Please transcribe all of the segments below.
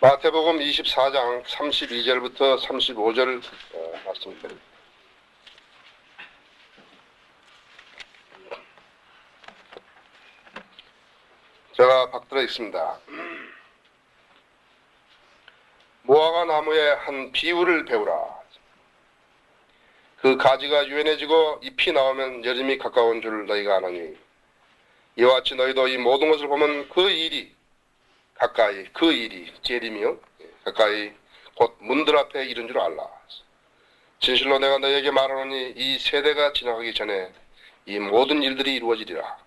마태복음 24장 32절부터 35절 말씀드립니다. 제가 박들어 있습니다. 무화과 나무의 한 비유를 배우라. 그 가지가 유연해지고 잎이 나오면 여름이 가까운 줄 너희가 아느니 이와 같이 너희도 이 모든 것을 보면 그 일이 가까이, 그 일이 재림이요 가까이 곧 문들 앞에 이른 줄 알라. 진실로 내가 너희에게 말하노니 이 세대가 지나가기 전에 이 모든 일들이 이루어지리라.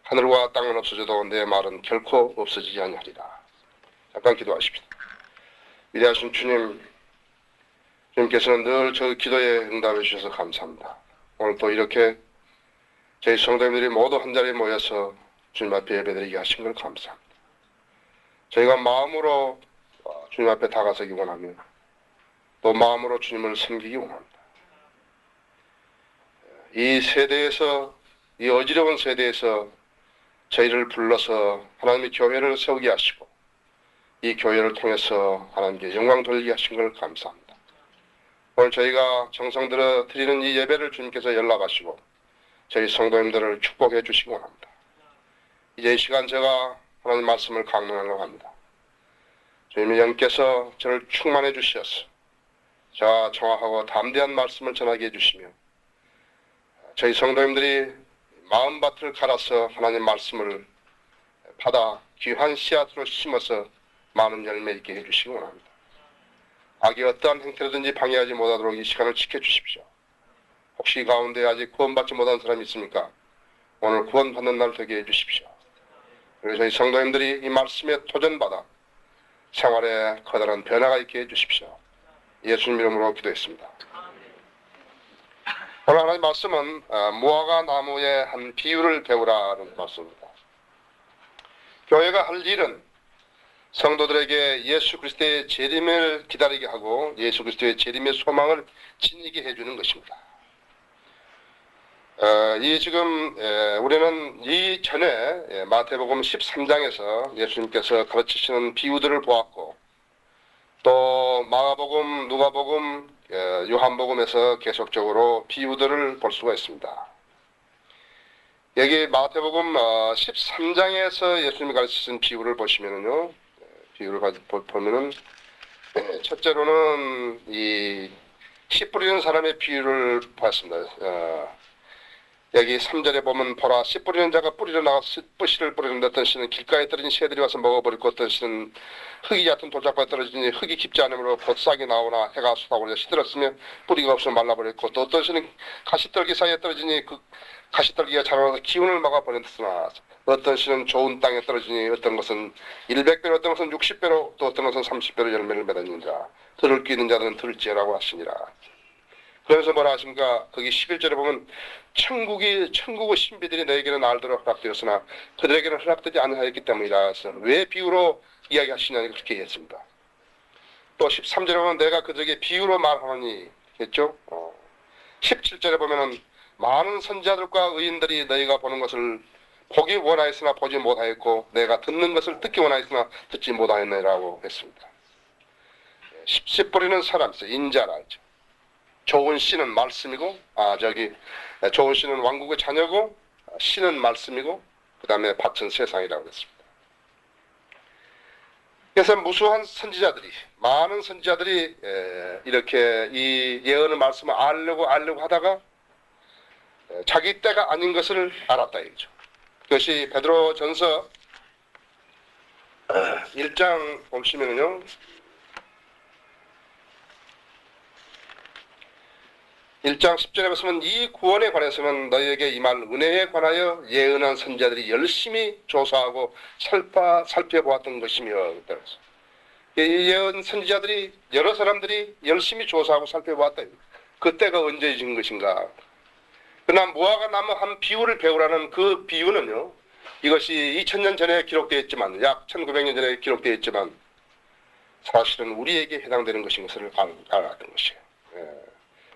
하늘과 땅은 없어져도 내 말은 결코 없어지지 아니하리라. 잠깐 기도하십시다. 위대하신 주님, 주님께서는 늘 저 기도에 응답해 주셔서 감사합니다. 오늘 또 이렇게 저희 성도님들이 모두 한자리에 모여서 주님 앞에 예배드리게 하신 걸 감사합니다. 저희가 마음으로 주님 앞에 다가서기 원하며 또 마음으로 주님을 섬기기 원합니다. 이 세대에서, 이 어지러운 세대에서 저희를 불러서 하나님의 교회를 세우게 하시고 이 교회를 통해서 하나님께 영광 돌리게 하신 걸 감사합니다. 오늘 저희가 정성 들어 드리는 이 예배를 주님께서 연락하시고 저희 성도님들을 축복해 주시기 원합니다. 이제 이 시간 제가 하나님 말씀을 강론하려고 합니다. 주님의 영께서 저를 충만해 주셔서 저와 정확하고 담대한 말씀을 전하게 해주시며 저희 성도님들이 마음밭을 갈아서 하나님 말씀을 받아 귀한 씨앗으로 심어서 많은 열매 있게 해주시기 원합니다. 악이 어떠한 행태라든지 방해하지 못하도록 이 시간을 지켜주십시오. 혹시 이 가운데 아직 구원받지 못한 사람이 있습니까? 오늘 구원받는 날 되게 해주십시오. 그리고 저희 성도님들이 이 말씀에 도전받아 생활에 커다란 변화가 있게 해주십시오. 예수님 이름으로 기도했습니다. 오늘 하나님 말씀은 무화과 나무의 한 비유를 배우라는 말씀입니다. 교회가 할 일은 성도들에게 예수 그리스도의 재림을 기다리게 하고 예수 그리스도의 재림의 소망을 지니게 해주는 것입니다. 우리는 이전에 마태복음 13장에서 예수님께서 가르치시는 비유들을 보았고 또 마가복음, 누가복음, 요한복음에서 계속적으로 비유들을 볼 수가 있습니다. 여기 마태복음 13장에서 예수님이 가르치신 비유를 보시면은요, 비유를 보면은 첫째로는 이 씨 뿌리는 사람의 비유를 봤습니다. 여기 3절에 보면 보라 씨 뿌리는 자가 뿌리러 나가서 씨를 뿌리는데 어떤 씨는 길가에 떨어진 새들이 와서 먹어버리고 어떤 씨는 흙이 얕은 돌짝바에 떨어지니 흙이 깊지 않으므로 곧 싹이 나오나 해가 쏟아버려 시들었으면 뿌리가 없어 말라버렸고 또 어떤 씨는 가시떨기 사이에 떨어지니 그 가시떨기가 자라나서 기운을 막아버렸으나 어떤 씨는 좋은 땅에 떨어지니 어떤 것은 100배로 어떤 것은 60배로 또 어떤 것은 30배로 열매를 맺었느니라. 들을 끼는 자들은 들을지라고 하시니라. 그래서 뭐라 하십니까? 거기 11절에 보면 천국의 신비들이 너에게는 알도록 허락되었으나 그들에게는 허락되지 않았기 때문이라 해서 왜 비유로 이야기하시냐니 그렇게 했습니다. 또 13절에 보면 내가 그들에게 비유로 말하노니 했죠? 17절에 보면은 많은 선지자들과 의인들이 너희가 보는 것을 보기 원하였으나 보지 못하였고 내가 듣는 것을 듣기 원하였으나 듣지 못하였느라고 했습니다. 씨 뿌리는 사람 있어요. 인자라 하죠. 좋은 씨는 말씀이고 좋은 씨는 왕국의 자녀고 씨는 말씀이고 그 다음에 밭은 세상이라고 했습니다. 그래서 무수한 선지자들이 많은 선지자들이 이렇게 이 예언의 말씀을 알려고 하다가 자기 때가 아닌 것을 알았다 이거죠. 그것이 베드로전서 1장 보시면은요. 1장 10절에 보시면 이 구원에 관해서는 너희에게 임할 은혜에 관하여 예언한 선지자들이 열심히 조사하고 살펴보았던 것이며 이 예언 선지자들이 여러 사람들이 열심히 조사하고 살펴보았다. 그때가 언제진 것인가. 그러나 무화과 나무 한 비유를 배우라는 그 비유는요. 이것이 2000년 전에 기록되어 있지만 약 1900년 전에 기록되어 있지만 사실은 우리에게 해당되는 것인 것을 알았던 것이에요.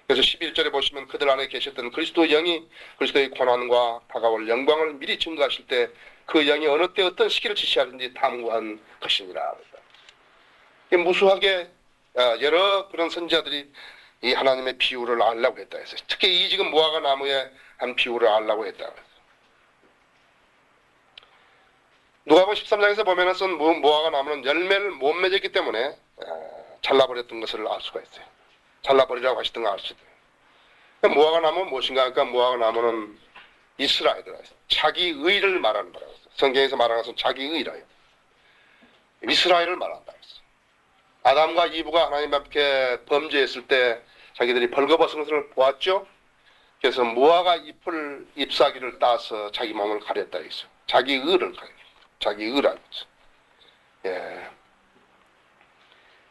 그래서 11절에 보시면 그들 안에 계셨던 그리스도의 영이 그리스도의 고난과 다가올 영광을 미리 증거하실 때 그 영이 어느 때 어떤 시기를 지시하는지 탐구한 것이니라. 무수하게 여러 그런 선지자들이 이 하나님의 비유를 알라고 했다 해서 특히 이 지금 무화과 나무의 한 비유를 알라고 했다. 누가복음 13장에서 보면은 쓴 무화과 나무는 열매를 못 맺었기 때문에 잘라버렸던 것을 알 수가 있어요. 잘라버리라고 하시던 걸 알 수 있어요. 무화과 나무는 무엇인가? 그러니까 무화과 나무는 이스라엘이라 자기 의를 말하는 거라고 했어요. 성경에서 말하는 것은 자기 의라 해요. 이스라엘을 말한다 했어요. 아담과 이브가 하나님 앞에 범죄했을 때 자기들이 벌거벗은 것을 보았죠. 그래서 무화과 잎사귀를 따서 자기 몸을 가렸다 했어요. 자기 의를 가렸어요. 자기 의라는 거죠. 예.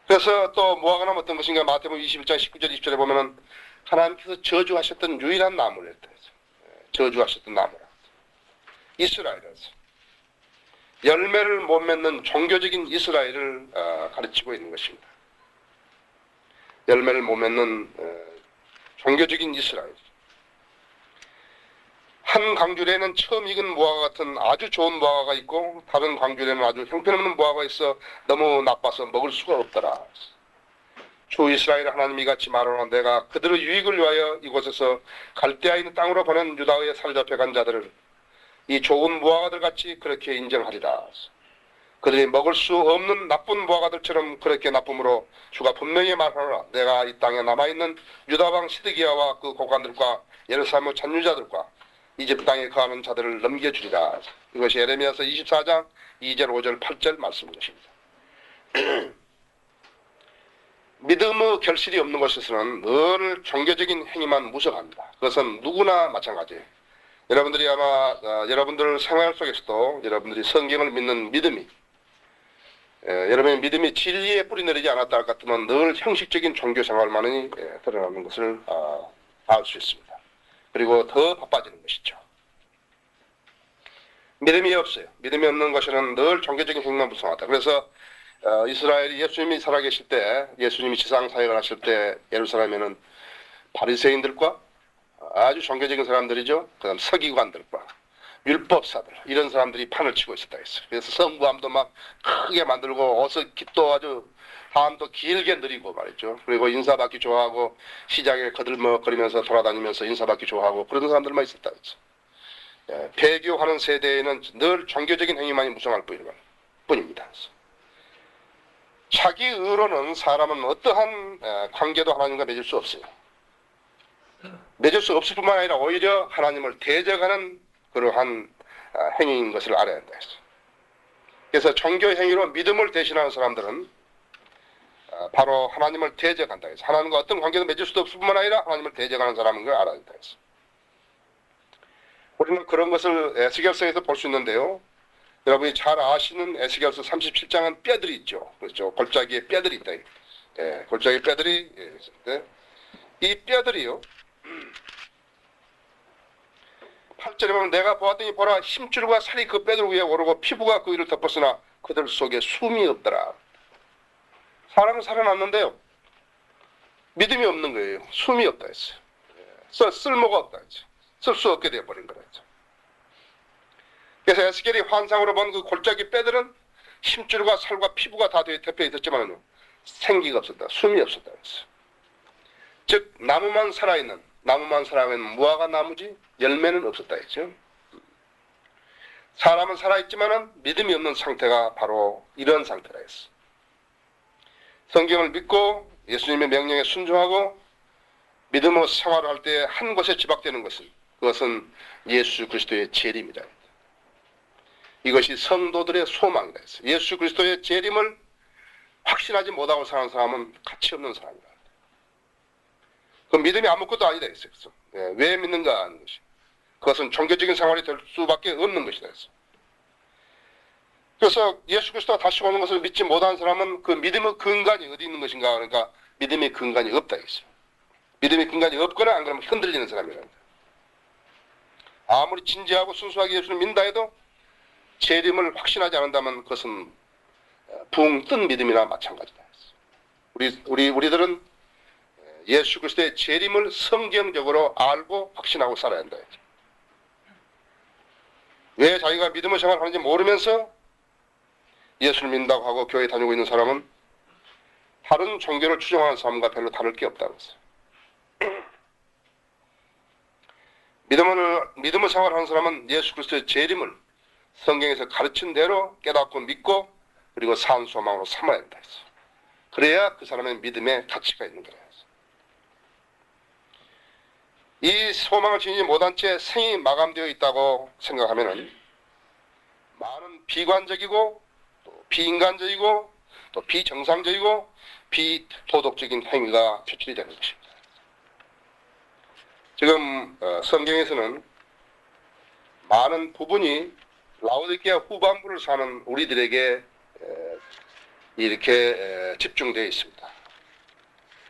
그래서 또 무화과나무 어떤 것인가? 마태복음 21장 19절 20절에 보면은 하나님께서 저주하셨던 유일한 나무를 했다 해서 저주하셨던 나무라. 이스라엘에서 열매를 못 맺는 종교적인 이스라엘을 가르치고 있는 것입니다. 열매를 못 맺는 종교적인 이스라엘. 한 광주리에는 처음 익은 무화과 같은 아주 좋은 무화과가 있고 다른 광주리에는 아주 형편없는 무화과가 있어 너무 나빠서 먹을 수가 없더라. 주 이스라엘 하나님이 같이 말하노라 내가 그들의 유익을 위하여 이곳에서 갈대아 있는 땅으로 보낸 유다의 사로잡혀간 자들을 이 좋은 무화과들 같이 그렇게 인정하리라. 그들이 먹을 수 없는 나쁜 무화과들처럼 그렇게 나쁨으로 주가 분명히 말하노라 내가 이 땅에 남아있는 유다왕 시드기야와 그 고관들과 예루살렘의 잔유자들과 이집 땅에 거하는 자들을 넘겨주리라. 이것이 예레미야서 24장 2절 5절 8절 말씀인 것입니다. 믿음의 결실이 없는 곳에서는 늘 종교적인 행위만 무성합니다. 그것은 누구나 마찬가지예요. 여러분들이 아마 여러분들 생활 속에서도 여러분들이 성경을 믿는 믿음이 여러분의 믿음이 진리에 뿌리 내리지 않았다 할 것 같으면 늘 형식적인 종교 생활만이 드러나는 것을 알 수 있습니다. 그리고 더 바빠지는 것이죠. 믿음이 없어요. 믿음이 없는 것은 늘 종교적인 행위만 무성하다. 그래서 이스라엘이 예수님이 살아계실 때 예수님이 지상 사역을 하실 때 예루살렘에는 바리새인들과 아주 종교적인 사람들이죠. 그다음 서기관들과 율법사들 이런 사람들이 판을 치고 있었다 했어요. 그래서 성부함도 막 크게 만들고 어석깃도 아주 함도 길게 느리고 말이죠. 그리고 인사받기 좋아하고 시장에 거들먹거리면서 돌아다니면서 인사받기 좋아하고 그런 사람들만 있었다 했어요. 배교하는 세대에는 늘 종교적인 행위만이 무성할 뿐입니다. 자기 의로는 사람은 어떠한 관계도 하나님과 맺을 수 없어요. 맺을 수 없을 뿐만 아니라 오히려 하나님을 대적하는 그러한 행위인 것을 알아야 한다 했어요. 그래서 종교 행위로 믿음을 대신하는 사람들은 바로 하나님을 대적한다 해서 하나님과 어떤 관계도 맺을 수도 없을 뿐만 아니라 하나님을 대적하는 사람인 걸 알아야 한다 해서 우리는 그런 것을 에스겔서에서 볼 수 있는데요. 여러분이 잘 아시는 에스겔서 37장은 뼈들이 있죠. 그렇죠. 골짜기에 뼈들이 있다. 골짜기 뼈들이 있는데 이 뼈들이요. 8절에 보면 내가 보았더니 보라 힘줄과 살이 그 뼈들 위에 오르고 피부가 그 위를 덮었으나 그들 속에 숨이 없더라. 사람은 살아났는데요. 믿음이 없는 거예요. 숨이 없다 했어요. 쓸모가 없다 했죠. 쓸 수 없게 되어버린 거랬죠. 그래서 에스겔이 환상으로 본 그 골짜기 뼈들은 힘줄과 살과 피부가 다 덮여 있었지만요. 생기가 없었다. 숨이 없었다 했어요. 즉 나무만 살아있는 무화과 나무지 열매는 없었다 했죠. 사람은 살아있지만은 믿음이 없는 상태가 바로 이런 상태라 했어. 성경을 믿고 예수님의 명령에 순종하고 믿음으로 생활을 할 때 한 곳에 집약되는 그것은 예수 그리스도의 재림이다. 이것이 성도들의 소망이다 했어. 예수 그리스도의 재림을 확신하지 못하고 사는 사람은 가치 없는 사람이다. 그 믿음이 아무것도 아니다 했어요. 왜 믿는가 하는 것이. 그것은 종교적인 생활이 될 수밖에 없는 것이다 했어. 그래서 예수 그리스도가 다시 오는 것을 믿지 못하는 사람은 그 믿음의 근간이 어디 있는 것인가 그러니까 믿음의 근간이 없다 했어요. 믿음의 근간이 없거나 안 그러면 흔들리는 사람이란다. 아무리 진지하고 순수하게 예수를 믿는다 해도 재림을 확신하지 않는다면 그것은 붕 뜬 믿음이나 마찬가지다 했어요. 우리들은 예수 그리스도의 재림을 성경적으로 알고 확신하고 살아야 한다 했죠. 왜 자기가 믿음의 생활을 하는지 모르면서 예수를 믿는다고 하고 교회 다니고 있는 사람은 다른 종교를 추종하는 사람과 별로 다를 게 없다고 했어요. 믿음을 생활하는 사람은 예수 그리스도의 재림을 성경에서 가르친 대로 깨닫고 믿고 그리고 산 소망으로 삼아야 된다 했어요. 그래야 그 사람의 믿음에 가치가 있는 거예요. 이 소망을 지니지 못한 채 생이 마감되어 있다고 생각하면은 많은 비관적이고 또 비인간적이고 또 비정상적이고 비도덕적인 행위가 표출이 되는 것입니다. 지금 성경에서는 많은 부분이 라오디게아 후반부를 사는 우리들에게 이렇게 집중되어 있습니다.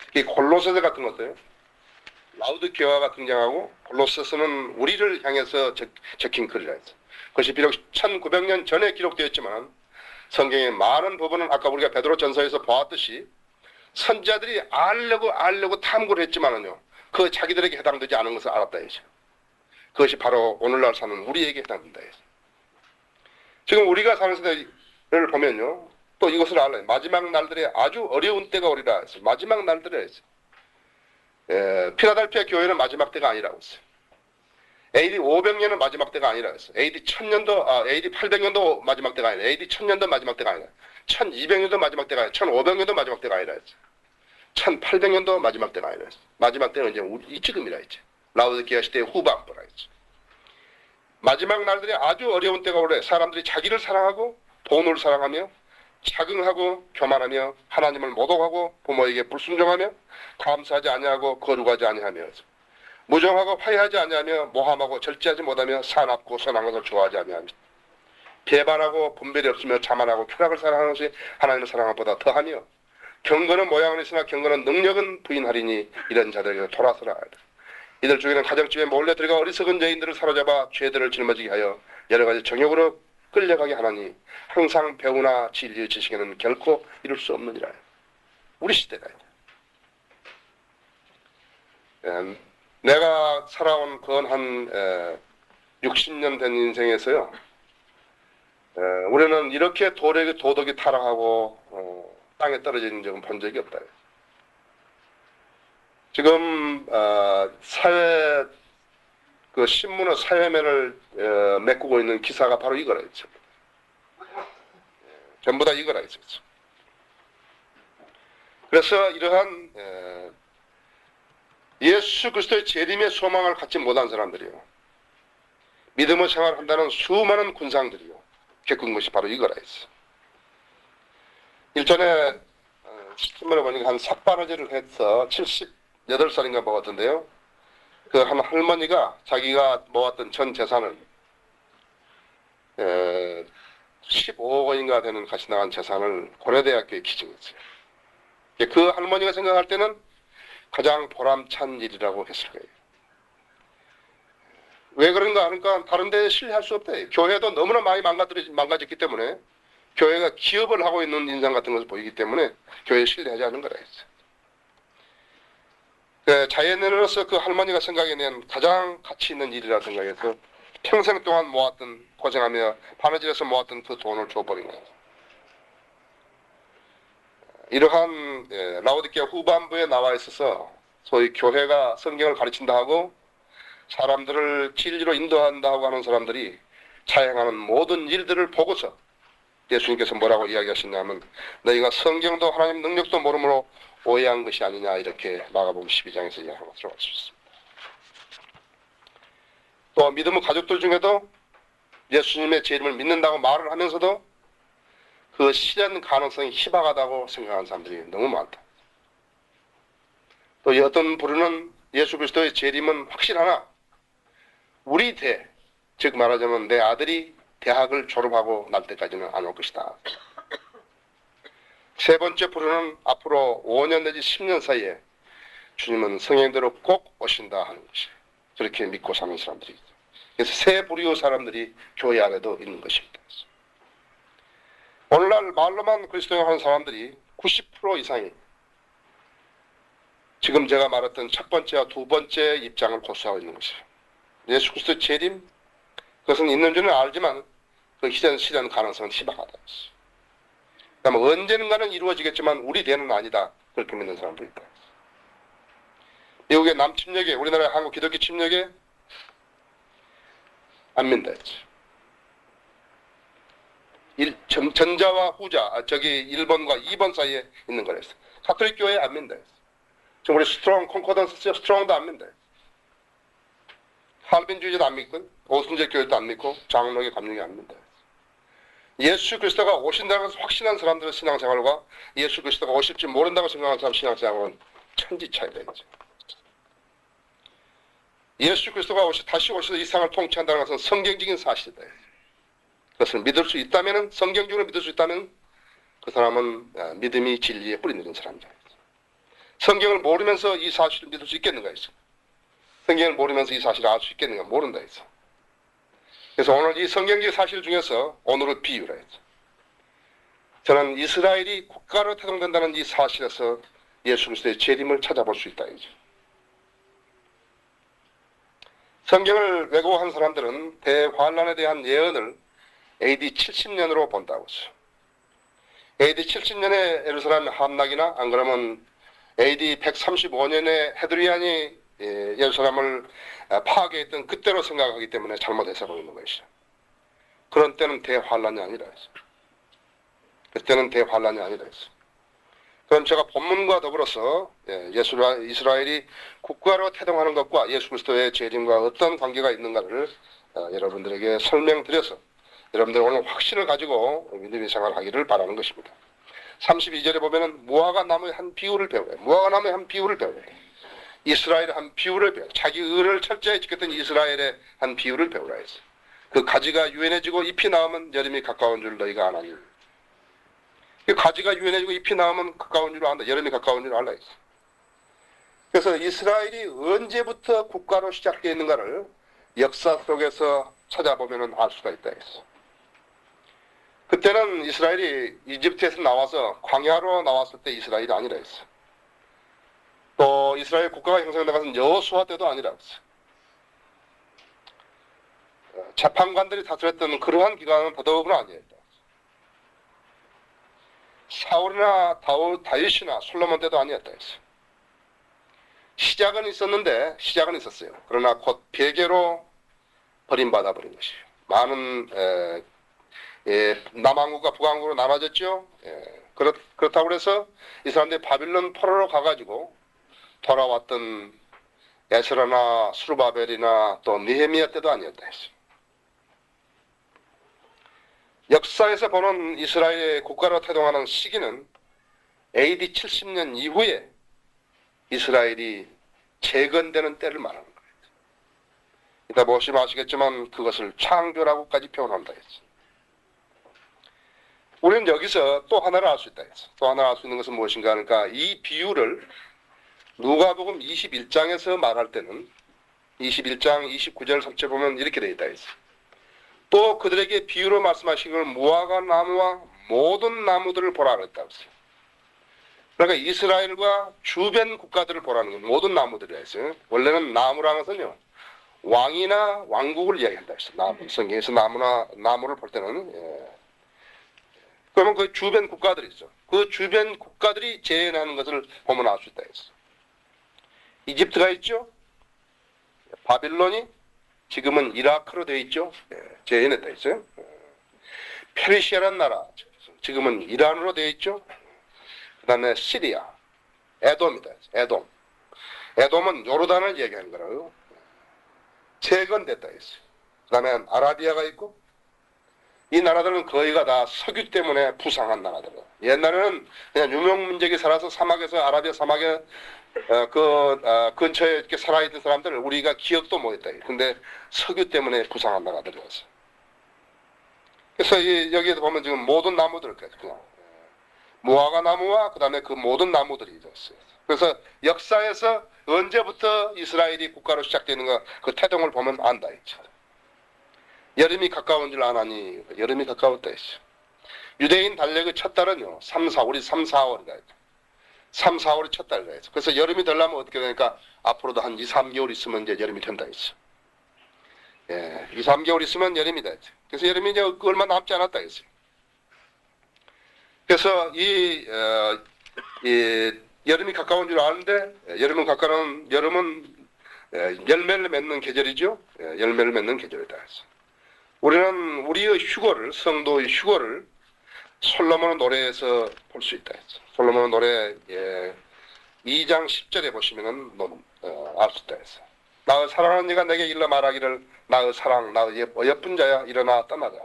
특히 골로새서 같은 것도요. 라오디게아가 등장하고 골로새서는 우리를 향해서 적힌 글이라 했어요. 그것이 비록 1900년 전에 기록되었지만 성경의 많은 부분은 아까 우리가 베드로전서에서 보았듯이 선지자들이 알려고 탐구를 했지만은요. 그 자기들에게 해당되지 않은 것을 알았다 해죠. 그것이 바로 오늘날 사는 우리에게 해당된다 해죠. 지금 우리가 사는 세대를 보면요. 또 이것을 알아요. 마지막 날들에 아주 어려운 때가 오리라 했어요. 마지막 날들에 했어요. 필라델피아 교회는 마지막 때가 아니라고 했어요. AD 500년은 마지막 때가 아니라고 했어요. AD 1000년도, AD 800년도 마지막 때가 아니라, AD 1000년도 마지막 때가 아니라, 1200년도 마지막 때가 아니라, 1500년도 마지막 때가 아니라 했어요. 1800년도 마지막 때가 아니라 했어요. 마지막 때는 이제 지금이라 했죠. 라오디게아 시대의 후반부라 했죠. 마지막 날들이 아주 어려운 때가 오래 사람들이 자기를 사랑하고 돈을 사랑하며 자긍하고 교만하며 하나님을 모독하고 부모에게 불순종하며 감사하지 아니하고 거룩하지 아니하며 무정하고 화해하지 아니하며 모함하고 절제하지 못하며 사납고 선한 것을 좋아하지 아니하며 배반하고 분별이 없으며 자만하고 쾌락을 사랑하는 것이 하나님을 사랑한 것보다 더하며 경건은 모양은 있으나 경건은 능력은 부인하리니 이런 자들에게 돌아서라. 이들 중에는 가정집에 몰래 들어가 어리석은 여인들을 사로잡아 죄들을 짊어지게 하여 여러 가지 정욕으로 끌려가게 하나니 항상 배우나 진리의 지식에는 결코 이룰 수 없느니라. 우리 시대다. 내가 살아온 건 한 60년 된 인생에서요. 우리는 이렇게 도덕이 타락하고 땅에 떨어지는 적은 본 적이 없다. 지금 사회 그 신문의 사회면을 메꾸고 있는 기사가 바로 이거라 했죠. 전부 다 이거라 했죠. 그래서 이러한 예수 그리스도의 재림의 소망을 갖지 못한 사람들이요. 믿음의 생활을 한다는 수많은 군상들이요. 겪은 것이 바로 이거라 했어. 일전에 신문에 보니까 한 삭바느질을 해서 78살인가 먹었던데요. 그 한 할머니가 자기가 모았던 전 재산을 15억 원인가 되는 값이 나간 재산을 고려대학교에 기증했어요. 그 할머니가 생각할 때는 가장 보람찬 일이라고 했을 거예요. 왜 그런가 하니까 다른 데에 신뢰할 수 없다. 교회도 너무나 많이 망가졌기 때문에 교회가 기업을 하고 있는 인상 같은 것을 보이기 때문에 교회에 신뢰하지 않는 거라 했어요. 자연인으로서 그 할머니가 생각해낸 가장 가치 있는 일이라 생각해서 평생 동안 모았던 고생하며 바느질해서 모았던 그 돈을 줘버린 거예요. 이러한 라오디게아 후반부에 나와 있어서 소위 교회가 성경을 가르친다 하고 사람들을 진리로 인도한다 하고 하는 사람들이 자행하는 모든 일들을 보고서 예수님께서 뭐라고 이야기하셨냐면 너희가 성경도 하나님 능력도 모름으로 오해한 것이 아니냐 이렇게 마가복음 12장에서 이야기한 것으로 알 수 있습니다. 또 믿음의 가족들 중에도 예수님의 재림을 믿는다고 말을 하면서도 그 실현 가능성이 희박하다고 생각하는 사람들이 너무 많다. 또 어떤 부류는 예수 그리스도의 재림은 확실하나 우리 즉 말하자면 내 아들이 대학을 졸업하고 날 때까지는 안 올 것이다. 세 번째 부류는 앞으로 5년 내지 10년 사이에 주님은 성령대로 꼭 오신다 하는 것이 그렇게 믿고 사는 사람들이죠. 그래서 세 부류 사람들이 교회 안에도 있는 것입니다. 오늘날 말로만 그리스도인 하는 사람들이 90% 이상이 지금 제가 말했던 첫 번째와 두 번째 입장을 고수하고 있는 것이에요. 예수 그리스도의 재림 그것은 있는 줄은 알지만 그 실현 가능성은 희박하다. 그다음에 언젠가는 이루어지겠지만 우리 대는 아니다. 그렇게 믿는 사람도 있다. 미국의 남침략에 우리나라의 한국 기독교 침략에 안 민다 했죠. 전자와 후자, 저기 1번과 2번 사이에 있는 거랬어. 가톨릭 교회에 안 민다 했어. 지금 우리 스트롱, 콘코던스 스트롱도 안 민다 했어. 할빈주의자도 안 믿고, 오순절 교회도 안 믿고, 장로교 감리교 안 민다 했어. 예수 그리스도가 오신다고 해서 확신한 사람들의 신앙생활과 예수 그리스도가 오실지 모른다고 생각하는 사람 신앙생활은 천지 차이다 이거죠. 예수 그리스도가 다시 오셔서 이 세상을 통치한다는 것은 성경적인 사실이다. 그것을 믿을 수 있다면, 성경적으로 믿을 수 있다면 그 사람은 믿음이 진리에 뿌리 내린 사람이다. 성경을 모르면서 이 사실을 믿을 수 있겠는가 했어. 성경을 모르면서 이 사실을 알 수 있겠는가 모른다 했어. 그래서 오늘 이 성경적 사실 중에서 오늘을 비유라 했죠. 저는 이스라엘이 국가로 태동된다는 이 사실에서 예수 그리스도의 재림을 찾아볼 수 있다 이죠. 성경을 왜곡한 사람들은 대환란에 대한 예언을 AD 70년으로 본다고 했어요. AD 70년에 예루살렘 함락이나 안 그러면 AD 135년에 헤드리안이 예루살렘을 파괴했던 그때로 생각하기 때문에 잘못 해석하고 있는 것이죠. 그런 때는 대환란이 아니라 했어요. 그때는 대환란이 아니라 했어요. 그럼 제가 본문과 더불어서 이스라엘이 국가로 태동하는 것과 예수 그리스도의 재림과 어떤 관계가 있는가를 여러분들에게 설명드려서 여러분들 오늘 확신을 가지고 믿음의 생활하기를 바라는 것입니다. 32절에 보면은 무화과 나무의 한 비유를 배워요. 무화과 나무의 한 비유를 배워요. 이스라엘의 한 비유를 배워요. 자기 의를 철저히 지켰던 이스라엘의 한 비유를 배우라 했어요. 그 가지가 유연해지고 잎이 나오면 여름이 가까운 줄 너희가 아나니. 그 가지가 유연해지고 잎이 나오면 가까운 줄 안다. 여름이 가까운 줄 알라 했어요. 그래서 이스라엘이 언제부터 국가로 시작되어 있는가를 역사 속에서 찾아보면 알 수가 있다 했어요. 그때는 이스라엘이 이집트에서 나와서 광야로 나왔을 때 이스라엘이 아니라 했어요. 또 이스라엘 국가가 형성된 것은 여호수아 때도 아니라 했어요. 재판관들이 다스렸던 그러한 기간은 더더욱은 아니었다. 사울이나 다윗이나 솔로몬 때도 아니었다 했어요. 시작은 있었어요. 그러나 곧 베개로 버림받아 버린 것이에요. 많은 남왕국과 북왕국으로 나눠졌죠. 그렇다고 해서 이 사람들이 바빌론 포로로 가가지고 돌아왔던 에스라나 수르바벨이나 또 느헤미야 때도 아니었다 했어요. 역사에서 보는 이스라엘의 국가로 태동하는 시기는 AD 70년 이후에 이스라엘이 재건되는 때를 말하는 거예요. 이따 보시면 아시겠지만 그것을 창조라고까지 표현한다 했어요. 우리는 여기서 또 하나를 알 수 있다 했어요. 또 하나 알 수 있는 것은 무엇인가 하니까 이 비유를 누가복음 21장에서 말할 때는 21장 29절 3절 보면 이렇게 되어 있다 했어요. 또 그들에게 비유로 말씀하신 걸 무화과 나무와 모든 나무들을 보라 그랬다 했어요. 그러니까 이스라엘과 주변 국가들을 보라는 건 모든 나무들이라 했어요. 원래는 나무라는 것은요, 왕이나 왕국을 이야기한다 했어요. 성경에서 나무를 볼 때는. 그러면 그 주변 국가들이 있어. 그 주변 국가들이 재현하는 것을 보면 알 수 있다 했어. 이집트가 있죠. 바빌론이 지금은 이라크로 되어 있죠. 재현했다 했어요. 페르시아라는 나라 지금은 이란으로 되어 있죠. 그 다음에 시리아, 에돔이다. 에돔은 요르단을 얘기하는 거라고요. 재건됐다 했어요. 그 다음에 아라비아가 있고, 이 나라들은 거의가 다 석유 때문에 부상한 나라들이에요. 옛날에는 그냥 유명민족이 살아서 사막에서 아라비아 사막에 근처에 이렇게 살아있던 사람들을 우리가 기억도 못했다. 근데 석유 때문에 부상한 나라들이었어요. 그래서 여기에도 보면 지금 모든 나무들 그냥 무화과 나무와 그 다음에 그 모든 나무들이 있었어요. 그래서 역사에서 언제부터 이스라엘이 국가로 시작되는가 그 태동을 보면 안다 했죠. 여름이 가까운 줄 아나니 여름이 가까웠다 했죠. 유대인 달력의 첫 달은요 3, 4월이다 했죠. 3, 4월이 첫 달이라 했죠. 그래서 여름이 되려면 어떻게 되니까 앞으로도 한 2, 3개월 있으면 이제 여름이 된다 했죠. 2, 3개월 있으면 여름이다 했죠. 그래서 여름이 이제 얼마 남지 않았다 했어요. 그래서 이 여름이 가까운 줄 아는데 여름은 열매를 맺는 계절이죠. 열매를 맺는 계절이다. 우리는 우리의 휴거를 성도의 휴거를 솔로몬의 노래에서 볼 수 있다. 솔로몬의 노래 2장 10절에 보시면은 알 수 있다. 나의 사랑하는 이가 내게 일러 말하기를 나의 사랑 나의 예쁜 자야 일어나 떠나자.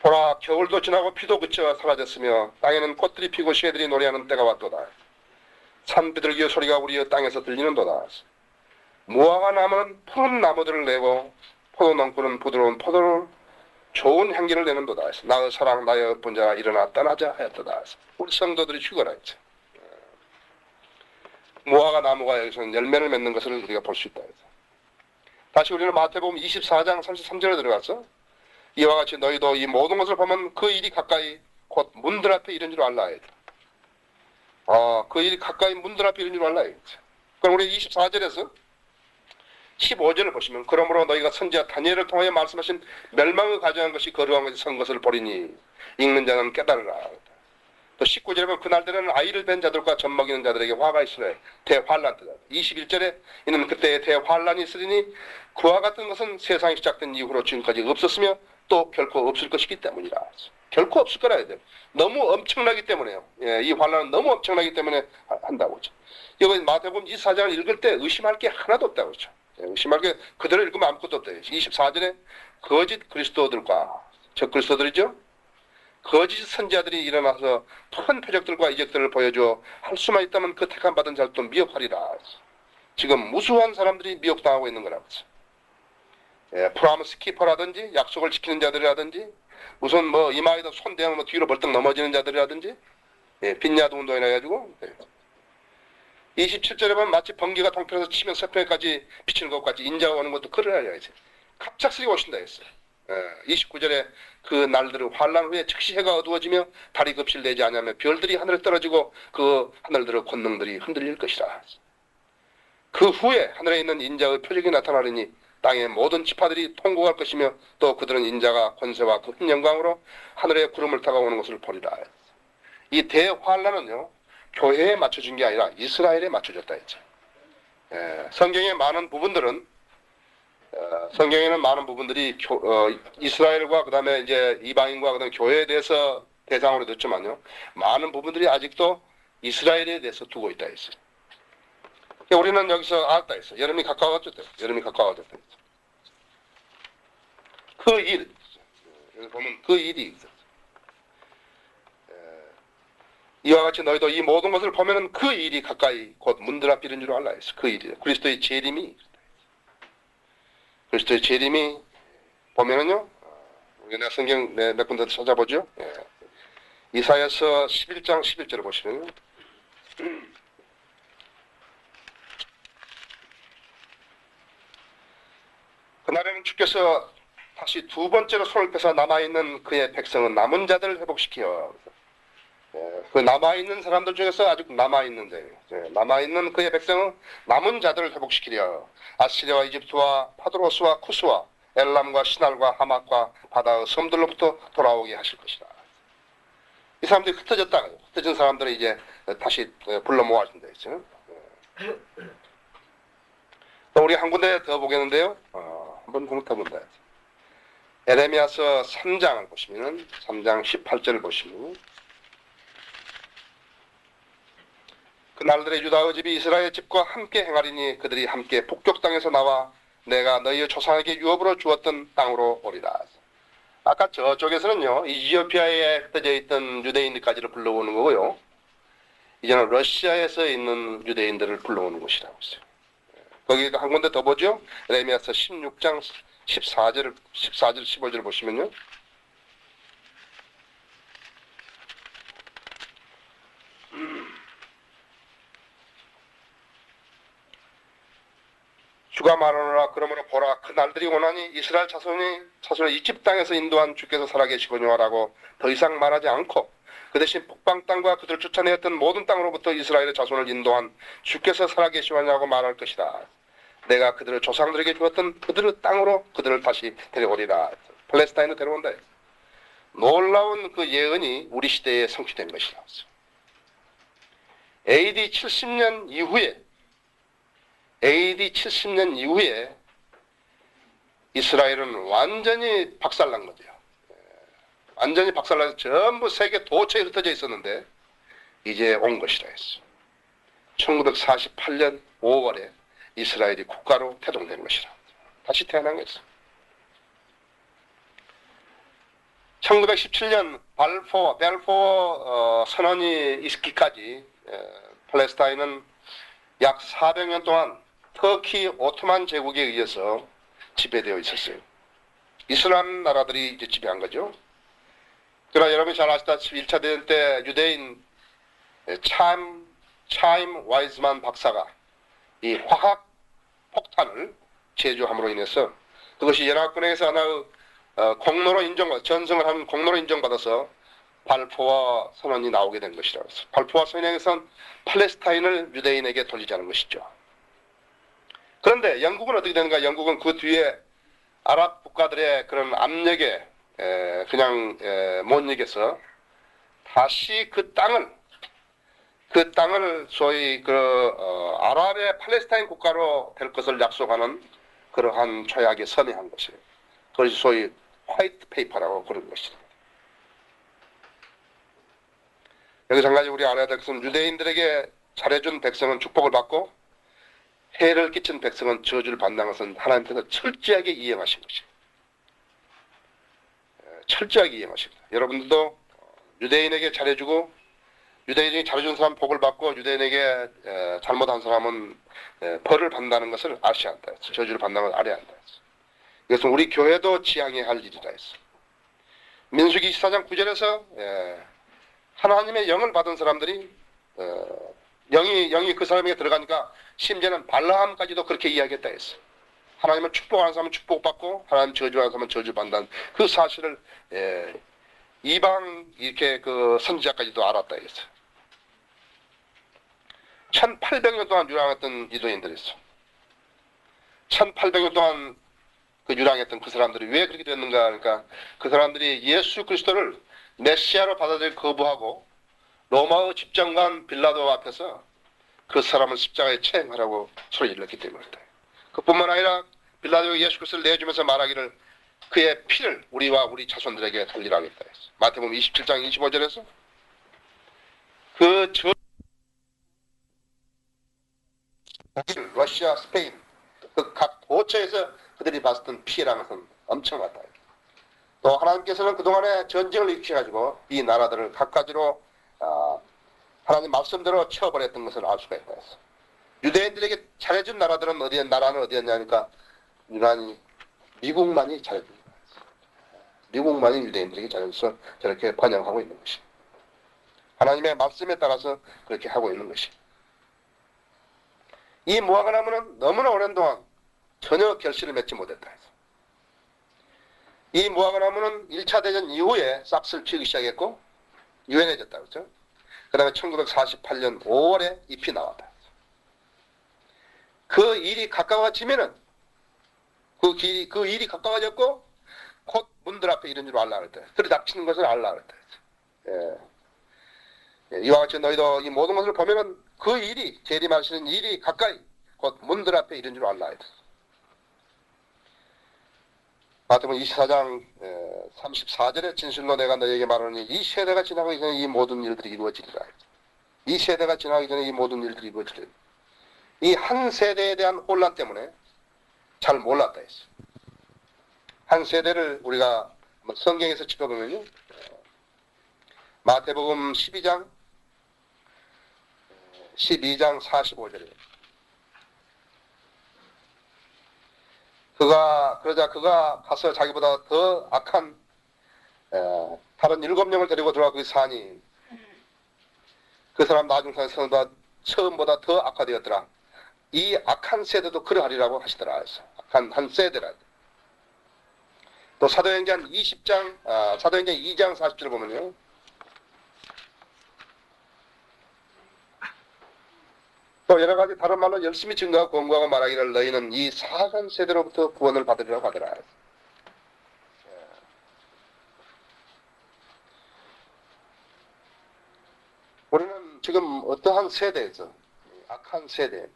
보라 겨울도 지나고 비도 그쳐 사라졌으며 땅에는 꽃들이 피고 새들이 노래하는 때가 왔도다. 산비둘기의 소리가 우리의 땅에서 들리는도다. 무화과 나무는 푸른 나무들을 내고 포도농구는 부드러운 포도를 좋은 향기를 내는도다. 나의 사랑 나의 예쁜 자야 일어나 떠나자 하였도다. 우리 성도들이 휴거라 했죠. 무화과 나무가 여기서는 열매를 맺는 것을 우리가 볼 수 있다. 다시 우리는 마태복음 24장 33절에 들어가서 이와 같이 너희도 이 모든 것을 보면 그 일이 가까이 곧 문들 앞에 이른 줄 알라. 그 일이 가까이 문들 앞에 이른 줄 알라. 그럼 우리 24절에서 15절을 보시면 그러므로 너희가 선지자 다니엘을 통하여 말씀하신 멸망을 가져간 것이 거룩한 것이 선 것을 보리니 읽는 자는 깨달으라. 또 19절에 보면 그날들은 아이를 뵌 자들과 젖 먹이는 자들에게 화가 있으래 대환란 때다. 21절에 이는 그때에 대환란이 있으리니 그와 같은 것은 세상이 시작된 이후로 지금까지 없었으며 또 결코 없을 것이기 때문이라. 결코 없을 거라 해야 돼요. 너무 엄청나기 때문에요. 이 환란은 너무 엄청나기 때문에 한다고 하죠. 여기 마태복음 24장을 읽을 때 의심할 게 하나도 없다고 하죠. 의심할 게 그대로 읽으면 아무것도 없다. 24절에 거짓 그리스도들과 적 그리스도들이죠. 거짓 선지자들이 일어나서 큰 표적들과 이적들을 보여줘 할 수만 있다면 그 택함 받은 자들도 미혹하리라. 지금 무수한 사람들이 미혹당하고 있는 거라고 하죠. 프라미스 키퍼라든지 약속을 지키는 자들이라든지 무슨 이마에다 손 대면 뒤로 벌떡 넘어지는 자들이라든지 빈야도 운동이나 해가지고 27절에 보면 마치 번개가 통편에서 치면 서편까지 비치는 것 같이 인자가 오는 것도 그러야지. 갑작스레 오신다 했어요. 29절에 그 날들의 환란 후에 즉시 해가 어두워지며 달이 급실되지 않으며 별들이 하늘에 떨어지고 그 하늘들의 권능들이 흔들릴 것이라. 그 후에 하늘에 있는 인자의 표적이 나타나리니 땅의 모든 지파들이 통곡할 것이며 또 그들은 인자가 권세와 그 큰 영광으로 하늘의 구름을 타고 오는 것을 보리라. 이 대환란은요 교회에 맞춰준 게 아니라 이스라엘에 맞춰졌다 했죠. 성경의 많은 부분들은 성경에는 많은 부분들이 이스라엘과 그 다음에 이제 이방인과 그 다음에 교회에 대해서 대상으로 됐지만요 많은 부분들이 아직도 이스라엘에 대해서 두고 있다 했어요. 우리는 여기서 알았다 했어. 여름이 가까워졌다. 여름이 가까워졌다 했어. 그 일, 여기 보면 그 일이 있어. 이와 같이 너희도 이 모든 것을 보면은 그 일이 가까이 곧 문들 앞에 이른 줄 알라 했어. 그 일이 그리스도의 재림이 보면은요. 우리가 성경 몇 군데 찾아보죠. 이사야서 11장 11절을 보시면요. 그날에는 주께서 다시 두 번째로 손을 펴서 남아있는 그의 백성은 남은 자들을 회복시켜. 그 남아있는 사람들 중에서 아직 남아있는데 남아있는 그의 백성은 남은 자들을 회복시키려 아시리아와 이집트와 파드로스와 쿠스와 엘람과 시날과 하맛과 바다의 섬들로부터 돌아오게 하실 것이다. 이 사람들이 흩어진 사람들을 이제 다시 불러 모아준다 했죠. 우리 한 군데 더 보겠는데요. 한번 훑어본다. 에레미야서 3장을 보시면은 3장 18절을 보시면 그날들의 유다의 집이 이스라엘 집과 함께 행하리니 그들이 함께 북쪽 땅에서 나와 내가 너희의 조상에게 유업으로 주었던 땅으로 오리라. 아까 저쪽에서는요 이티오피아에 흩어져 있던 유대인들까지를 불러오는 거고요. 이제는 러시아에서 있는 유대인들을 불러오는 곳이라고 했어요. 거기 한 군데 더 보죠. 에레미야서 16장 14절 15절 보시면요. 주가 말하노라 그러므로 보라 그 날들이 오나니 이스라엘 자손을 이집 땅에서 인도한 주께서 살아계시거니와라고 더 이상 말하지 않고 그 대신 북방 땅과 그들을 쫓아내었던 모든 땅으로부터 이스라엘의 자손을 인도한 주께서 살아계시냐고 말할 것이다. 내가 그들을 조상들에게 주었던 그들의 땅으로 그들을 다시 데려오리라. 팔레스타인으로 데려온다. 놀라운 그 예언이 우리 시대에 성취된 것이라고. AD 70년 이후에 이스라엘은 완전히 박살난 거죠. 완전히 박살나서 전부 세계 도처에 흩어져 있었는데 이제 온 것이라 했어. 1948년 5월에 이스라엘이 국가로 태동된 것이라. 다시 태어난 것이어. 1917년 발포어 선언이 있기까지 팔레스타인은 약 400년 동안 터키 오토만 제국에 의해서 지배되어 있었어요. 이슬람 나라들이 이제 지배한 거죠. 그러나 여러분이 잘 아시다시피 1차 대전 때 유대인 차임 와이즈만 박사가 이 화학 폭탄을 제조함으로 인해서 그것이 연합군에서 하나의 공로로 전승을 하는 공로로 인정받아서 발포와 선언이 나오게 된 것이라고 해서 발포와 선언에선 팔레스타인을 유대인에게 돌리자는 것이죠. 그런데 영국은 어떻게 되는가? 영국은 그 뒤에 아랍 국가들의 그런 압력에 그냥 못 이겨서 다시 그 땅을 소위 아랍의 팔레스타인 국가로 될 것을 약속하는 그러한 조약에 서명한 것이에요. 그것이 소위 화이트 페이퍼라고 그런 것입니다. 여기서 한 가지 우리 알아야 될 것은 유대인들에게 잘해준 백성은 축복을 받고 해를 끼친 백성은 저주를 받는 것은 하나님께서 철저하게 이행하신 것이에요. 철저하게 이행하십니다. 여러분들도 유대인에게 잘해주고 유대인이 잘해준 사람 복을 받고 유대인에게 잘못한 사람은 벌을 받는다는 것을 아셔야 한다. 저주를 받는다는 걸 알아야 한다. 이것은 우리 교회도 지향해야 할 일이라 했어. 민수기 24장 9절에서 하나님의 영을 받은 사람들이 영이 그 사람에게 들어가니까 심지어는 발라함까지도 그렇게 이야기했다 했어. 하나님을 축복하는 사람은 축복받고 하나님 저주하는 사람은 저주받는다는 그 사실을 이방 이렇게 그 선지자까지도 알았다 했어. 1800년 동안 유랑했던 유대인들이 있어. 1800년 동안 그 유랑했던 그 사람들이 왜 그렇게 됐는가 하니까 그 사람들이 예수 그리스도를 메시아로 받아들여 거부하고 로마의 집정관 빌라도 앞에서 그 사람을 십자가에 체행하라고 소리 질렀기 때문이다. 그뿐만 아니라 빌라도가 예수 그리스도를 내주면서 말하기를 그의 피를 우리와 우리 자손들에게 달리라 하겠다 했어. 마태복음 27장 25절에서 독일, 러시아, 스페인 그 각 도처에서 그들이 봤던 피해라는 것은 엄청나다. 또 하나님께서는 그동안에 전쟁을 일으켜가지고 이 나라들을 각가지로 하나님 말씀대로 쳐버렸던 것을 알 수가 있다 했어. 유대인들에게 잘해준 나라는 어디였냐니까 유난히 미국만이 잘해준 거야. 미국만이 유대인들에게 잘해줘서 저렇게 번영하고 있는 것이. 하나님의 말씀에 따라서 그렇게 하고 있는 것이. 이 무화과나무는 너무나 오랜 동안 전혀 결실을 맺지 못했다 해서. 이 무화과나무는 1차 대전 이후에 싹을 틔우기 시작했고 유연해졌다 그렇죠? 그 다음에 1948년 5월에 잎이 나왔다. 그 일이 가까워지면은 그 일이 가까워졌고 곧 문들 앞에 이런 줄 알라 그랬다. 그래 닥치는 것을 알라 그랬다. 이와 같이 너희도 이 모든 것을 보면은 그 일이 재림하시는 일이 가까이 곧 문들 앞에 이런 줄 알라 했다. 마태복음 24장 34절에 진실로 내가 너희에게 말하노니 이 세대가 지나가기 전에 이 모든 일들이 이루어지리라. 이 세대가 지나가기 전에 이 모든 일들이 이루어지리라. 이 한 세대에 대한 혼란 때문에 잘 몰랐다 했어. 한 세대를 우리가 성경에서 짚어보면요. 마태복음 12장 45절에 그가 가서 자기보다 더 악한 다른 7명을 데리고 들어가 거기 사니 그 사람 나중 생보다 처음보다 더 악화되었더라. 이 악한 세대도 그러하리라고 하시더라. 악한 한 세대라. 또 사도행전 2장 40절을 보면요. 또 여러 가지 다른 말로 열심히 증거하고 권고하고 말하기를 너희는 이 사악한 세대로부터 구원을 받으리라고 하더라. 지금 어떠한 세대에서 악한 세대.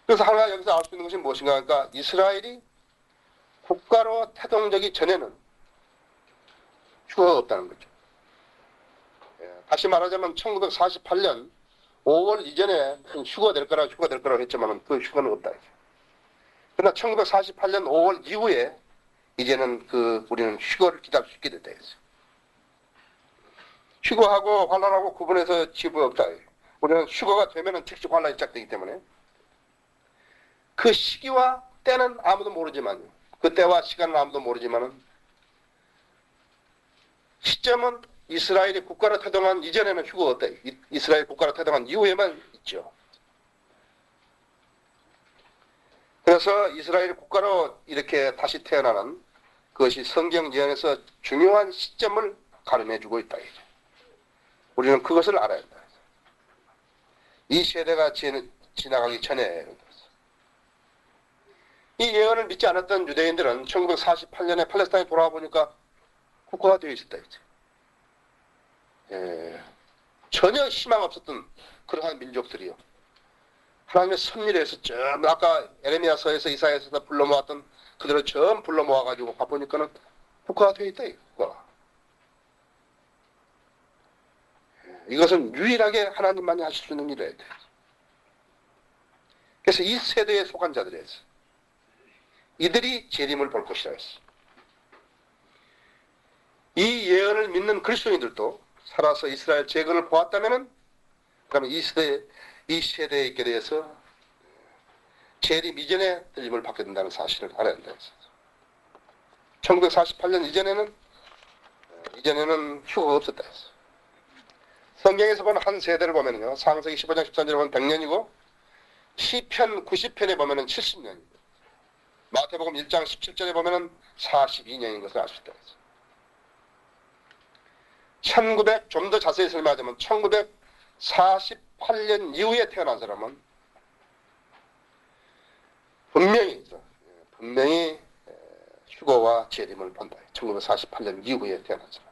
그래서 하나 여기서 알 수 있는 것이 무엇인가 하니까 이스라엘이 국가로 태동되기 전에는 휴거가 없다는 거죠. 다시 말하자면 1948년 5월 이전에 휴거가 될 거라고 했지만 그 휴거는 없다. 그러나 1948년 5월 이후에 이제는 우리는 휴거를 기다릴 수 있게 됐다. 휴거하고 환란하고 구분해서 지부가 없다. 우리는 휴거가 되면은 즉시 환란이 시작되기 때문에 그 시기와 때는 아무도 모르지만 그 때와 시간은 아무도 모르지만은 시점은 이스라엘이 국가로 태동한 이전에는 휴거가 없다. 이스라엘 국가로 태동한 이후에만 있죠. 그래서 이스라엘 국가로 이렇게 다시 태어나는 그것이 성경 예언에서 중요한 시점을 가름해주고 있다. 우리는 그것을 알아야 한다. 이 세대가 지나가기 전에 이 예언을 믿지 않았던 유대인들은 1948년에 팔레스타인에 돌아와 보니까 국가가 되어 있었다. 전혀 희망 없었던 그러한 민족들이요. 하나님의 섭리를 해서 전부 아까 에레미야서에서 이사야서에서 불러 모았던 그대로 전부 불러 모아가지고 가보니까는 국가가 되어 있다. 국가가. 이것은 유일하게 하나님만이 하실 수 있는 일이에요. 그래서 이 세대에 속한 자들에서 이들이 재림을 볼 것이라 했어. 이 예언을 믿는 그리스도인들도 살아서 이스라엘 재건을 보았다면은 그러면 이 세대에 있게 대해서 재림 이전에 들림을 받게 된다는 사실을 알아야 된다. 1948년 이전에는 휴거가 없었다 했어. 성경에서 보는 한 세대를 보면요. 창세기 15장 13절에 보면 100년이고 시편 90편에 보면은 70년입니다. 마태복음 1장 17절에 보면은 42년인 것을 알 수 있다. 1900, 좀 더 자세히 설명하자면 1948년 이후에 태어난 사람은 분명히 휴거와 재림을 본다. 1948년 이후에 태어난 사람.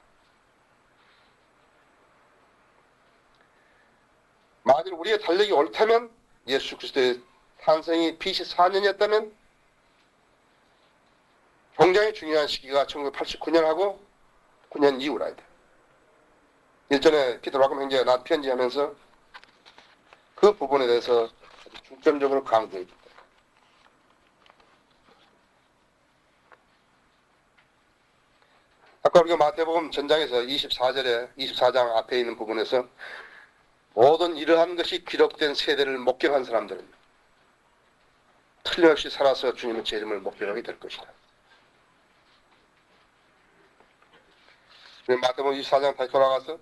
만일 우리의 달력이 옳다면 예수 그리스도의 탄생이 BC 4년이었다면 굉장히 중요한 시기가 1989년하고 9년 이후라. 일전에 피터 라컴 형제가 나 편지하면서 그 부분에 대해서 중점적으로 강조해 줍니다. 아까 우리가 마태복음 전장에서 24장 앞에 있는 부분에서 모든 이러한 것이 기록된 세대를 목격한 사람들은 틀림없이 살아서 주님의 재림을 목격하게 될 것이다. 마태복음 24장 다시 돌아가서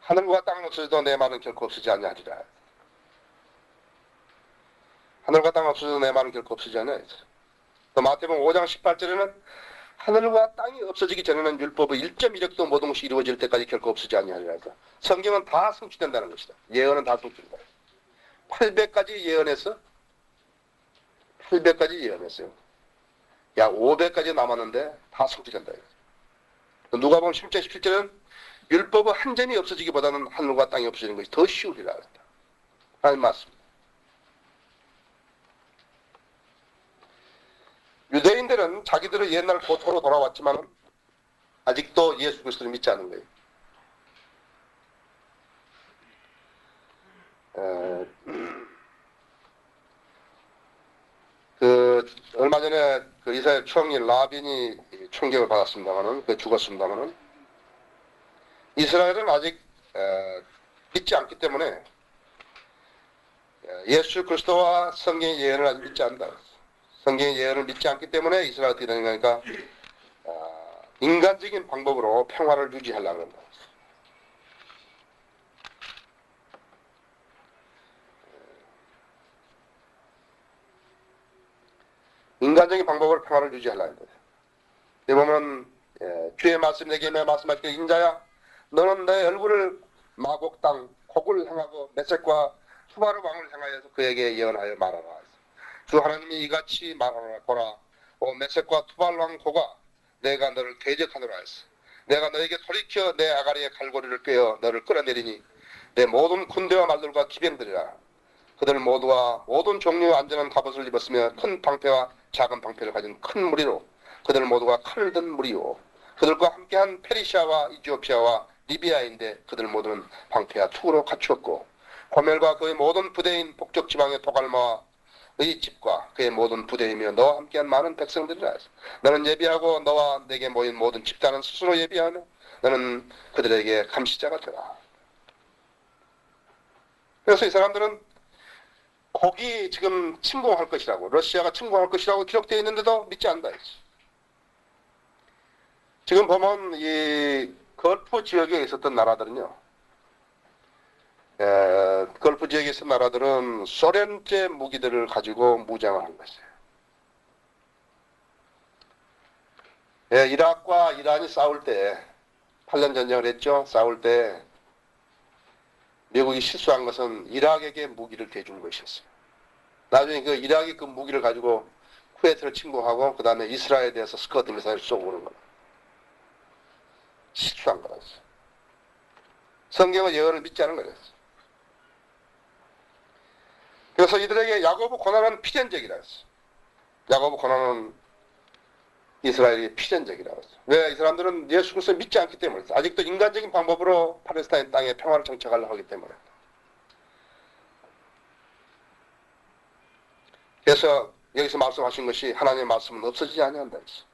하늘과 땅은 없어져도 내 말은 결코 없어지지 아니하리라. 하늘과 땅은 없어져도 내 말은 결코 없어지지 않아요. 또 마태복음 5장 18절에는 하늘과 땅이 없어지기 전에는 율법의 1.1획도 모든 것이 이루어질 때까지 결코 없어지지 아니하리라. 성경은 다 성취된다는 것이다. 예언은 다 성취된다. 800가지 예언해서 800가지 예언했어요. 약 500가지 남았는데 다 성취된다. 누가복음 10장 17절은 율법의 한 점이 없어지기보다는 하늘과 땅이 없어지는 것이 더 쉬우리라 했다. 하나님 맞습니다. 유대인들은 자기들의 옛날 고토로 돌아왔지만 아직도 예수 그리스도를 믿지 않는 거예요. 얼마 전에 이스라엘 총리 라빈이 총격을 받았습니다만은 죽었습니다만은 이스라엘은 아직 믿지 않기 때문에 예수 그리스도와 성경의 예언을 아직 믿지 않는다. 성경의 예언을 믿지 않기 때문에 이스라엘 어떻게 되는가 하니까 인간적인 방법으로 평화를 유지하려고 한다. 인간적인 방법으로 평화를 유지하려는 거예요. 이 보면 주의 말씀 내게 말씀하시길 인자야 너는 내 얼굴을 마곡 땅 곡을 향하고 메섹과 투바르 왕을 향하여서 그에게 예언하여 말하라. 주 하나님이 이같이 말하노라. 보라 오 메섹과 투바르 왕 고가 내가 너를 대적하노라 했어. 내가 너에게 돌이켜 내 아가리의 갈고리를 꿰어 너를 끌어내리니 내 모든 군대와 말들과 기병들이라. 그들 모두와 모든 종류의 안전한 갑옷을 입었으며 큰 방패와 작은 방패를 가진 큰 무리로 그들 모두가 칼을 든 무리요. 그들과 함께한 페르시아와 이디오피아와 리비아인데 그들 모두는 방패와 투구로 갖추었고 고멜과 그의 모든 부대인 북쪽 지방의 도갈마의 집과 그의 모든 부대이며 너와 함께한 많은 백성들이라. 너는 예비하고 너와 내게 모인 모든 집단은 스스로 예비하며 너는 그들에게 감시자가 되라. 그래서 이 사람들은 거기 지금 침공할 것이라고, 러시아가 침공할 것이라고 기록되어 있는데도 믿지 않는다. 지금 보면 이 걸프 지역에 있었던 나라들은요, 걸프 지역에 있었던 나라들은 소련제 무기들을 가지고 무장을 한 것이에요. 이라크와 이란이 싸울 때, 8년 전쟁을 했죠. 싸울 때 미국이 실수한 것은 이락에게 무기를 대준 것이었어요. 나중에 그 이락이 그 무기를 가지고 쿠웨이트를 침공하고 그 다음에 이스라엘에 대해서 스커트 미사일을 쏘고 오는 거예요. 실수한 거라서. 성경의 예언을 믿지 않은 거였어요. 그래서 이들에게 야고보 고난은 필연적이라 했어요. 야고보 고난은 이스라엘이 필연적이라고 했어요. 왜? 이 사람들은 예수 그리스도를 믿지 않기 때문에 아직도 인간적인 방법으로 팔레스타인 땅에 평화를 정착하려고 하기 때문에. 그래서 여기서 말씀하신 것이 하나님의 말씀은 없어지지 아니한다 했어요.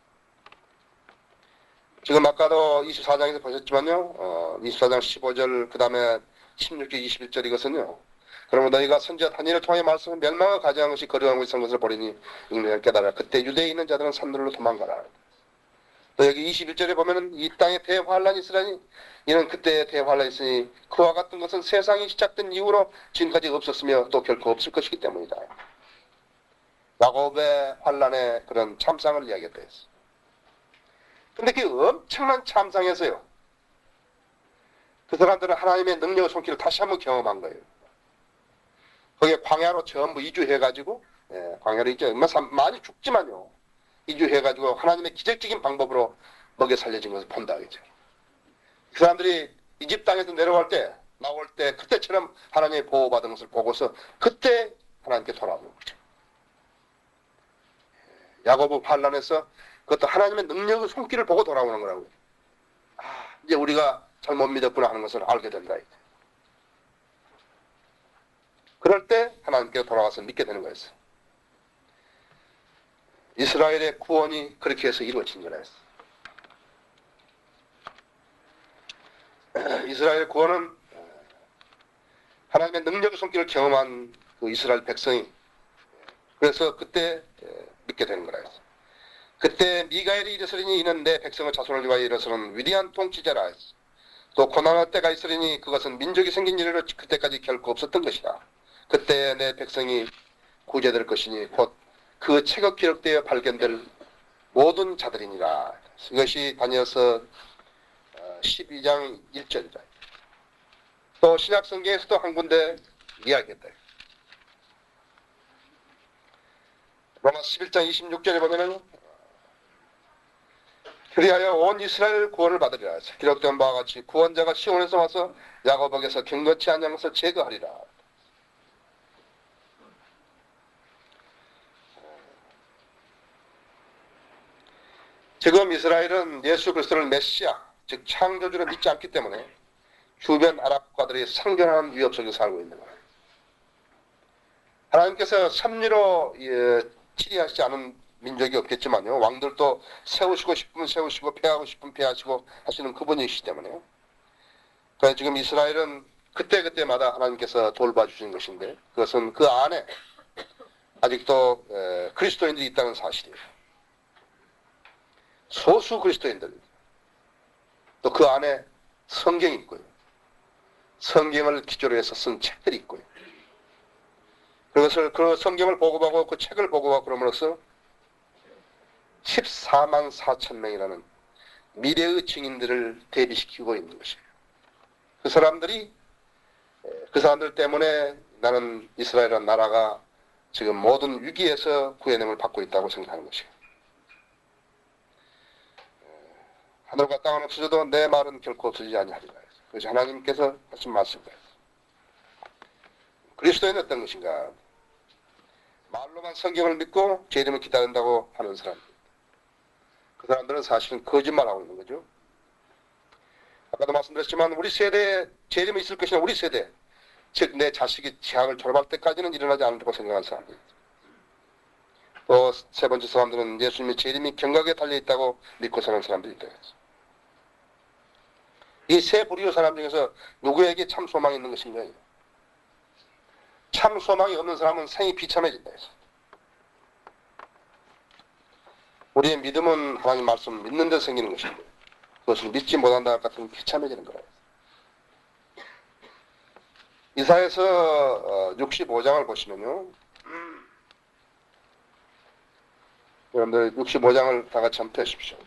지금 아까도 24장에서 보셨지만요. 24장 15절 그 다음에 16절 21절 이것은요. 그러면 너희가 선지자 다니엘을 통해 말씀을 멸망을 가져간 것이 거룩한 것이 선 것을 보리니 육내를 깨달아. 그때 유대에 있는 자들은 산들로 도망가라. 또 여기 21절에 보면은 이 땅에 대환란이 있으라니 이는 그때 대환란이 있으니 그와 같은 것은 세상이 시작된 이후로 지금까지 없었으며 또 결코 없을 것이기 때문이다. 야곱의 환란의 그런 참상을 이야기했다 했어. 근데 그 엄청난 참상에서요. 그 사람들은 하나님의 능력의 손길을 다시 한번 경험한 거예요. 거기에 광야로 전부 이주해가지고, 광야로 이제 많이 죽지만요. 이주해가지고 하나님의 기적적인 방법으로 먹여 살려진 것을 본다. 그죠? 그 사람들이 이집 땅에서 내려올 때, 나올 때, 그때처럼 하나님의 보호받은 것을 보고서 그때 하나님께 돌아오는 거죠. 야고보 환란에서 그것도 하나님의 능력의 손길을 보고 돌아오는 거라고요. 이제 우리가 잘못 믿었구나 하는 것을 알게 된다. 그럴 때 하나님께 돌아와서 믿게 되는 거였어요. 이스라엘의 구원이 그렇게 해서 이루어진 거였어요. 이스라엘의 구원은 하나님의 능력의 손길을 경험한 그 이스라엘 백성이 그래서 그때 믿게 되는 거라였어요. 그때 미가엘이 이르시리니 이는 내 백성의 자손을 위하여 일어서는 위대한 통치자라 했어. 또 고난할 때가 있으리니 그것은 민족이 생긴 이래로 그때까지 결코 없었던 것이다. 그때 내 백성이 구제될 것이니 곧 그 책에 기록되어 발견될 모든 자들이니라. 이것이 다니엘서 12장 1절이다. 또 신약성경에서도 한 군데 이야기했다. 로마 11장 26절에 보면은 그리하여 온 이스라엘 구원을 받으리라. 기록된 바와 같이 구원자가 시온에서 와서 야고복에서 경건치 않은 것을 제거하리라. 지금 이스라엘은 예수 그리스도를 메시아, 즉 창조주를 믿지 않기 때문에 주변 아랍과들이 상존하는 위협 속에 살고 있는 거예요. 하나님께서 섭리로 치리하시지 않은 민족이 없겠지만요. 왕들도 세우시고 싶으면 세우시고 패하고 싶으면 패하시고 하시는 그분이시기 때문에요. 그래서 지금 이스라엘은 그때그때마다 하나님께서 돌봐주신 것인데 그것은 그 안에 아직도 그리스도인들이 있다는 사실이에요. 소수 그리스도인들. 또 그 안에 성경이 있고요. 성경을 기초로 해서 쓴 책들이 있고요. 그것을 그 성경을 보고하고 그 책을 보고하고 그럼으로써 14만 4천 명이라는 미래의 증인들을 대비시키고 있는 것이에요. 그 사람들 때문에 나는 이스라엘이라는 나라가 지금 모든 위기에서 구해냄을 받고 있다고 생각하는 것이에요. 하늘과 땅은 없어져도 내 말은 결코 없어지지 아니하리라. 그것이 하나님께서 하신 말씀입니다. 그리스도인은 어떤 것인가? 말로만 성경을 믿고 재림을 기다린다고 하는 사람. 그 사람들은 사실은 거짓말하고 있는 거죠. 아까도 말씀드렸지만 우리 세대에 재림이 있을 것이나 우리 세대, 즉 내 자식이 대학을 졸업할 때까지는 일어나지 않는다고 생각하는 사람들. 또 세 번째 사람들은 예수님의 재림이 경각에 달려있다고 믿고 사는 사람들이 있다. 이 세 부류 사람 중에서 누구에게 참 소망이 있는 것인가? 참 소망이 없는 사람은 생이 비참해진다. 우리의 믿음은 하나님 말씀 믿는 데 생기는 것인데 그것을 믿지 못한다 같은 비참해지는 거예요. 이사야서 65장을 보시면요. 여러분들 65장을 다 같이 한번 펴십시오.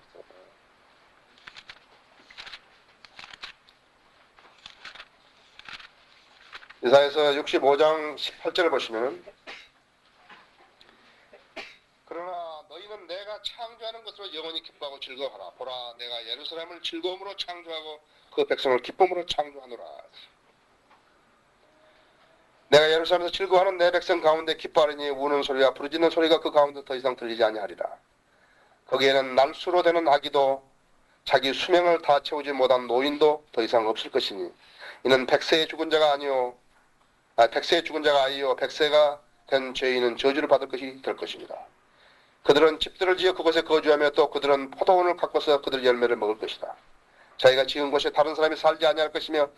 이사야서 65장 18절을 보시면 그러나 너희는 내가 창조하는 것으로 영원히 기뻐하고 즐거워하라. 보라 내가 예루살렘을 즐거움으로 창조하고 그 백성을 기쁨으로 창조하노라. 내가 예루살렘에서 즐거워하는 내 백성 가운데 기뻐하리니 우는 소리와 부르짖는 소리가 그 가운데 더 이상 들리지 아니하리라. 거기에는 날수로 되는 아기도 자기 수명을 다 채우지 못한 노인도 더 이상 없을 것이니 이는 백세에 죽은 자가 백세에 죽은 자가 아니요 백세가 된 죄인은 저주를 받을 것이 될 것입니다. 그들은 집들을 지어 그곳에 거주하며 또 그들은 포도원을 가꿔서 그들 열매를 먹을 것이다. 자기가 지은 곳에 다른 사람이 살지 아니할 것이며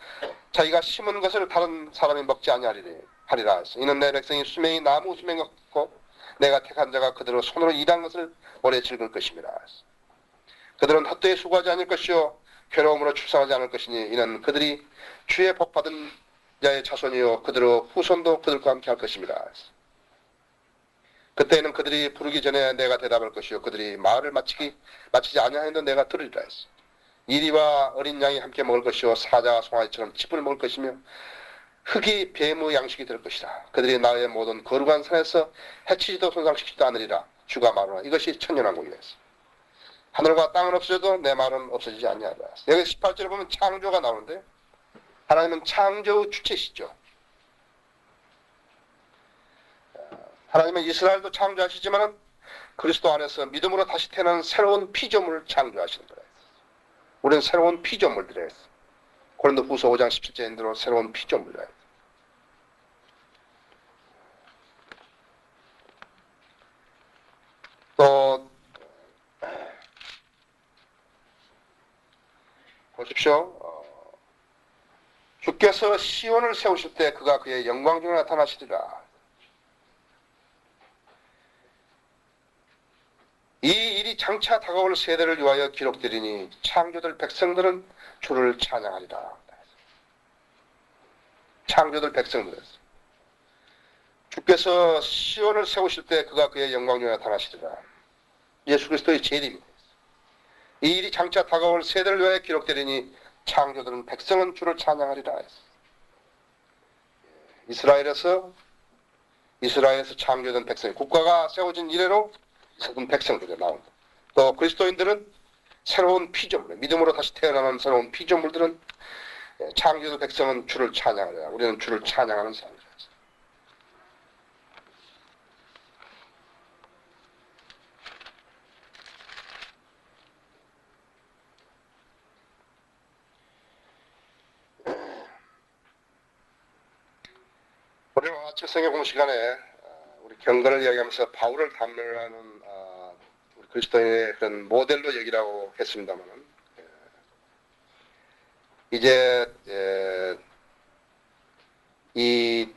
자기가 심은 것을 다른 사람이 먹지 아니하리라. 이는 내 백성이 수명이 나무 수명 같고 내가 택한 자가 그들을 손으로 일한 것을 오래 즐길 것입니다. 그들은 헛되이 수고하지 않을 것이요 괴로움으로 출산하지 않을 것이니 이는 그들이 주의 복받은 자의 자손이요 그들의 후손도 그들과 함께 할 것입니다. 그때에는 그들이 부르기 전에 내가 대답할 것이요 그들이 말을 마치지 아니하였는데 내가 들으리라 했어. 이리와 어린 양이 함께 먹을 것이요 사자와 송아지처럼 칩을 먹을 것이며 흙이 뱀의 양식이 될 것이다. 그들이 나의 모든 거룩한 산에서 해치지도 손상시키지도 않으리라. 주가 말하노라. 이것이 천년왕국이라 했어. 하늘과 땅은 없어져도 내 말은 없어지지 아니하리라. 여기 18절에 보면 창조가 나오는데 하나님은 창조의 주체시죠. 하나님은 이스라엘도 창조하시지만 그리스도 안에서 믿음으로 다시 태어나는 새로운 피조물을 창조하시는 거예요. 우리는 새로운 피조물들이에요. 고린도후서 5장 17절인 대로 새로운 피조물이에요. 또 보십시오. 주께서 시온을 세우실 때 그가 그의 영광 중에 나타나시리라. 이 일이 장차 다가올 세대를 위하여 기록되리니 창조될 백성들은 주를 찬양하리라. 창조될 백성들은 주께서 시온을 세우실 때 그가 그의 영광 중에 나타나시리라. 예수 그리스도의 재림입니다. 이 일이 장차 다가올 세대를 위하여 기록되리니 창조되는 백성은 주를 찬양하리라. 이스라엘에서 창조된 백성, 국가가 세워진 이래로 새로운 백성들이 나온다. 또 그리스도인들은 새로운 피조물, 믿음으로 다시 태어나는 새로운 피조물들은 창조된 백성은 주를 찬양하리라. 우리는 주를 찬양하는 사람이다. 우리는 아침 성경 공부 시간에 우리 경건을 이야기하면서 바울을 담론하는 우리 그리스도인의 그런 모델로 얘기라고 했습니다만은 이제 이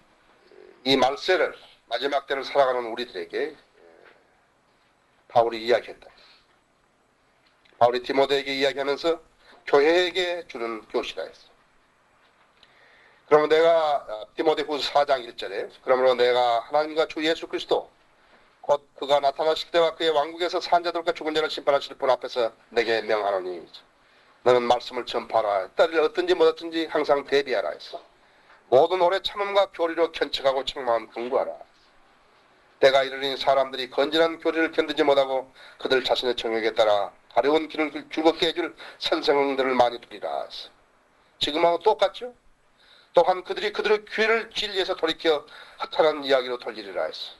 말세를 마지막 때를 살아가는 우리들에게 바울이 이야기했다. 바울이 디모데에게 이야기하면서 교회에게 주는 교시라 했어. 그러면 내가 디모데후서 4장 1절에 그러므로 내가 하나님과 주 예수 그리스도 곧 그가 나타나실 때와 그의 왕국에서 산자들과 죽은 자를 심판하실 분 앞에서 내게 명하노니 너는 말씀을 전파하라. 딸을 얻든지 못 얻든지 항상 대비하라 했어. 모든 오래 참음과 교리로 견책하고 책망함 경고하라. 때가 이르니 사람들이 건전한 교리를 견디지 못하고 그들 자신의 정욕에 따라 가려운 길을 즐겁게 해줄 선생들을 많이 두리라. 지금하고 똑같죠? 또한 그들이 그들의 귀를 진리에서 돌이켜 허탄한 이야기로 돌리리라 했어.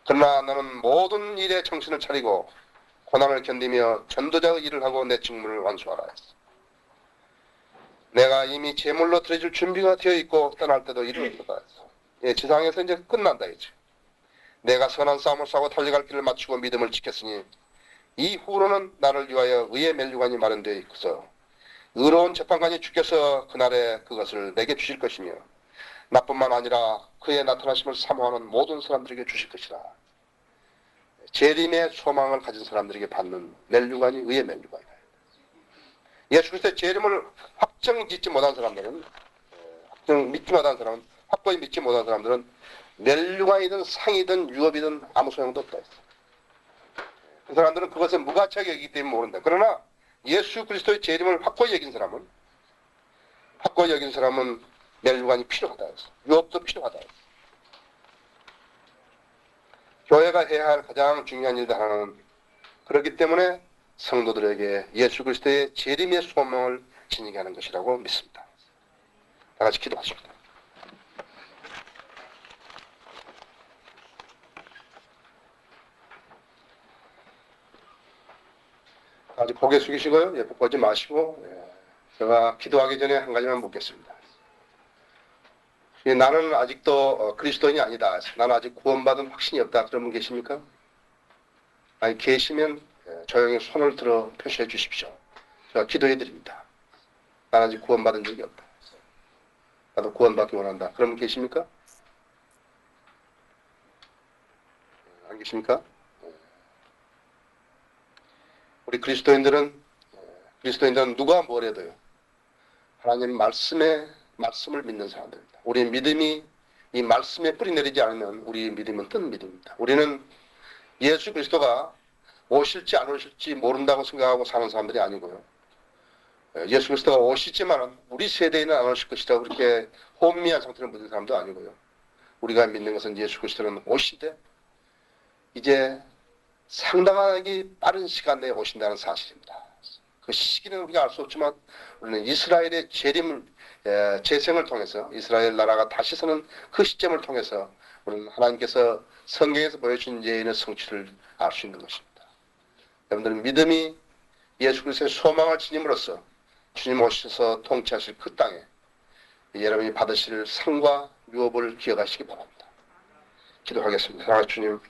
그러나 나는 모든 일에 정신을 차리고 고난을 견디며 전도자의 일을 하고 내 직무를 완수하라 했어. 내가 이미 제물로 드려줄 준비가 되어 있고 떠날 때도 이루었다 했어. 예, 지상에서 이제 끝난다 이제. 내가 선한 싸움을 싸고 달려갈 길을 마치고 믿음을 지켰으니 이후로는 나를 위하여 의의 멸류관이 마련되어 있어서 의로운 재판관이 주께서 그날에 그것을 내게 주실 것이며 나뿐만 아니라 그의 나타나심을 사모하는 모든 사람들에게 주실 것이라. 재림의 소망을 가진 사람들에게 받는 멸류관이 의의 멸류관이다. 예수 그리스도의 재림을 확정 짓지 못한 사람들은, 확정 믿지 못한 사람은, 확고히 믿지 못한 사람들은 멸류관이든 상이든 유업이든 아무 소용도 없다 했어. 그 사람들은 그것에 무가치하게 여기기 때문에 모른다. 그러나 예수 그리스도의 재림을 확고히 여긴 사람은 멸류관이 필요하다 했어. 유업도 필요하다 했어. 교회가 해야 할 가장 중요한 일들 하나는 그렇기 때문에 성도들에게 예수 그리스도의 재림의 소망을 지니게 하는 것이라고 믿습니다. 다 같이 기도하십니다. 아직 고개 숙이시고요. 예, 보지 마시고 제가 기도하기 전에 한 가지만 묻겠습니다. 나는 아직도 그리스도인이 아니다. 나는 아직 구원받은 확신이 없다. 그런 분 계십니까? 아니 계시면 조용히 손을 들어 표시해 주십시오. 제가 기도해 드립니다. 나는 아직 구원받은 적이 없다. 나도 구원받기 원한다. 그런 분 계십니까? 안 계십니까? 우리 그리스도인들은 누가 뭐래도요. 하나님 말씀을 믿는 사람들입니다. 우리의 믿음이 이 말씀에 뿌리 내리지 않으면 우리의 믿음은 뜬 믿음입니다. 우리는 예수 그리스도가 오실지 안 오실지 모른다고 생각하고 사는 사람들이 아니고요. 예수 그리스도가 오시지만 우리 세대에는 안 오실 것이다. 그렇게 혼미한 상태를 묻는 사람도 아니고요. 우리가 믿는 것은 예수 그리스도는 오시되 이제 상당하게 빠른 시간 내에 오신다는 사실입니다. 그 시기는 우리가 알 수 없지만 우리는 이스라엘의 재생을 통해서 이스라엘 나라가 다시 서는 그 시점을 통해서 우리는 하나님께서 성경에서 보여준 예언의 성취를 알 수 있는 것입니다. 여러분들은 믿음이 예수 그리스도의 소망을 지님으로써 주님 오셔서 통치하실 그 땅에 여러분이 받으실 상과 유업을 기억하시기 바랍니다. 기도하겠습니다. 사랑하는 주님,